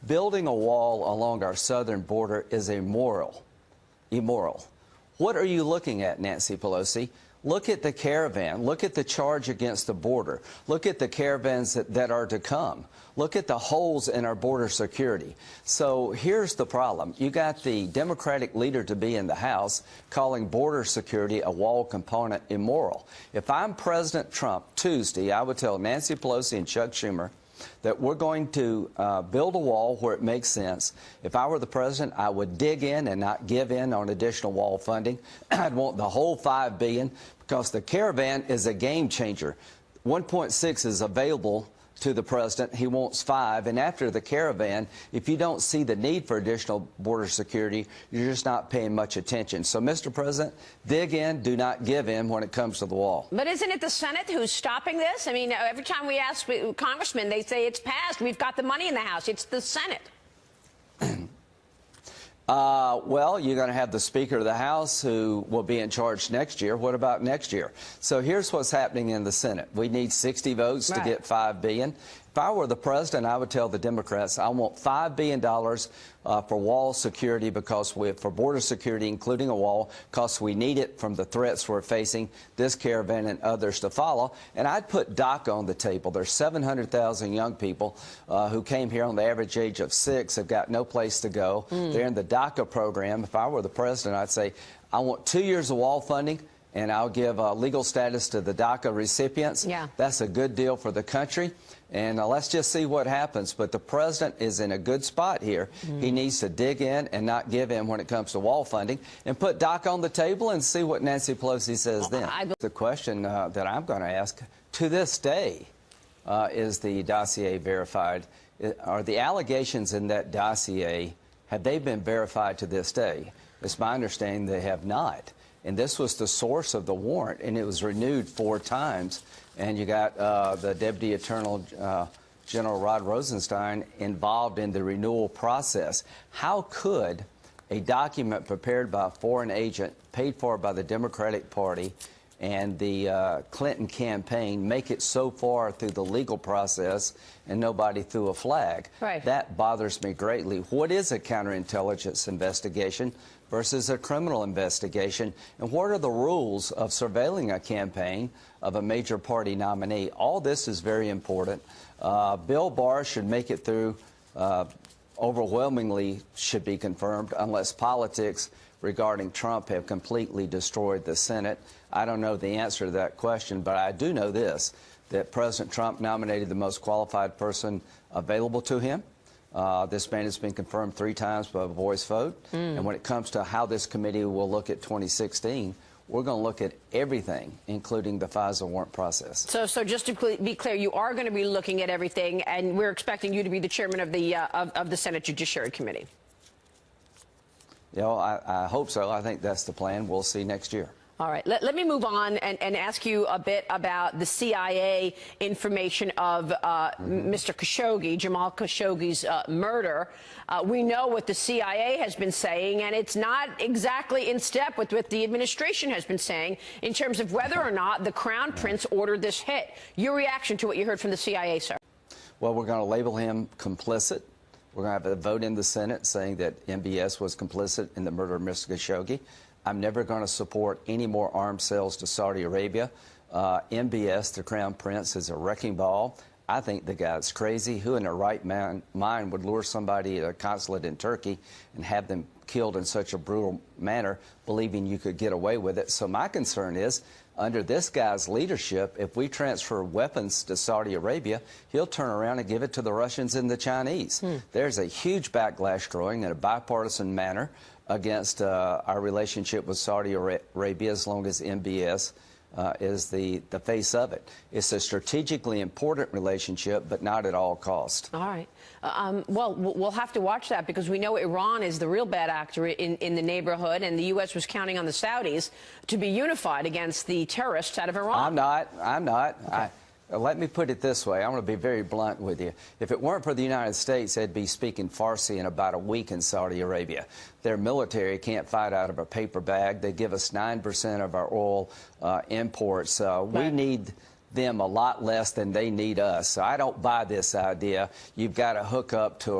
Building a wall along our southern border is immoral. What are you looking at, Nancy Pelosi? Look at the caravan. Look at the charge against the border. Look at the caravans that are to come. Look at the holes in our border security. So here's the problem. You got the Democratic leader to be in the House calling border security a wall component immoral. If I'm President Trump Tuesday, I would tell Nancy Pelosi and Chuck Schumer that we're going to build a wall where it makes sense. If I were the president, I would dig in and not give in on additional wall funding. I'd want the whole $5 billion because the caravan is a game changer. 1.6 is available to the president. He wants 5. And after the caravan, if you don't see the need for additional border security, you're just not paying much attention. So, Mr. President, dig in, do not give in when it comes to the wall. But isn't it the Senate who's stopping this? I mean, every time we ask congressmen, they say it's passed. We've got the money in the House. It's the Senate. Well, you're going to have the Speaker of the House who will be in charge next year. What about next year? So here's what's happening in the Senate. We need 60 votes to get $5 billion. If I were the president, I would tell the Democrats I want $5 billion for wall security for border security, including a wall, because we need it from the threats we're facing, this caravan and others to follow. And I'd put DACA on the table. There's 700,000 young people who came here on the average age of 6, have got no place to go. They're in the DACA program. If I were the president, I'd say I want 2 years of wall funding, and I'll give legal status to the DACA recipients. Yeah. That's a good deal for the country. And let's just see what happens. But the president is in a good spot here. He needs to dig in and not give in when it comes to wall funding and put DACA on the table and see what Nancy Pelosi says then. The question that I'm going to ask, to this day, is the dossier verified? Are the allegations in that dossier, have they been verified to this day? It's my understanding they have not. And this was the source of the warrant, and it was renewed 4 times. And you got the Deputy Attorney General Rod Rosenstein involved in the renewal process. How could a document prepared by a foreign agent, paid for by the Democratic Party and the Clinton campaign, make it so far through the legal process and nobody threw a flag? Right. That bothers me greatly. What is a counterintelligence investigation versus a criminal investigation? And what are the rules of surveilling a campaign of a major party nominee? All this is very important. Bill Barr should make it through, overwhelmingly should be confirmed, unless politics regarding Trump have completely destroyed the Senate. I don't know the answer to that question, but I do know this, that President Trump nominated the most qualified person available to him. This man has been confirmed 3 times by a voice vote. And when it comes to how this committee will look at 2016, we're going to look at everything, including the FISA warrant process. So just to be clear, you are going to be looking at everything, and we're expecting you to be the chairman of the Senate Judiciary Committee. You know, I hope so. I think that's the plan. We'll see next year. All right. Let me move on and ask you a bit about the CIA information of Mr. Khashoggi, Jamal Khashoggi's murder. We know what the CIA has been saying, and it's not exactly in step with what the administration has been saying in terms of whether or not the Crown Prince ordered this hit. Your reaction to what you heard from the CIA, sir? Well, we're going to label him complicit. We're going to have a vote in the Senate saying that MBS was complicit in the murder of Mr. Khashoggi. I'm never going to support any more arms sales to Saudi Arabia. MBS, the Crown Prince, is a wrecking ball. I think the guy's crazy. Who in their right mind would lure somebody to a consulate in Turkey and have them killed in such a brutal manner, believing you could get away with it? So my concern is, under this guy's leadership, if we transfer weapons to Saudi Arabia, he'll turn around and give it to the Russians and the Chinese. There's a huge backlash growing in a bipartisan manner against our relationship with Saudi Arabia, as long as MBS is the face of it. It's a strategically important relationship, but not at all cost. All right. Well, we'll have to watch that, because we know Iran is the real bad actor in the neighborhood, and the U.S. was counting on the Saudis to be unified against the terrorists out of Iran. I'm not. Okay. Let me put it this way. I'm going to be very blunt with you. If it weren't for the United States, they'd be speaking Farsi in about a week in Saudi Arabia. Their military can't fight out of a paper bag. They give us 9% of our oil imports. We need them a lot less than they need us. So I don't buy this idea. You've got to hook up to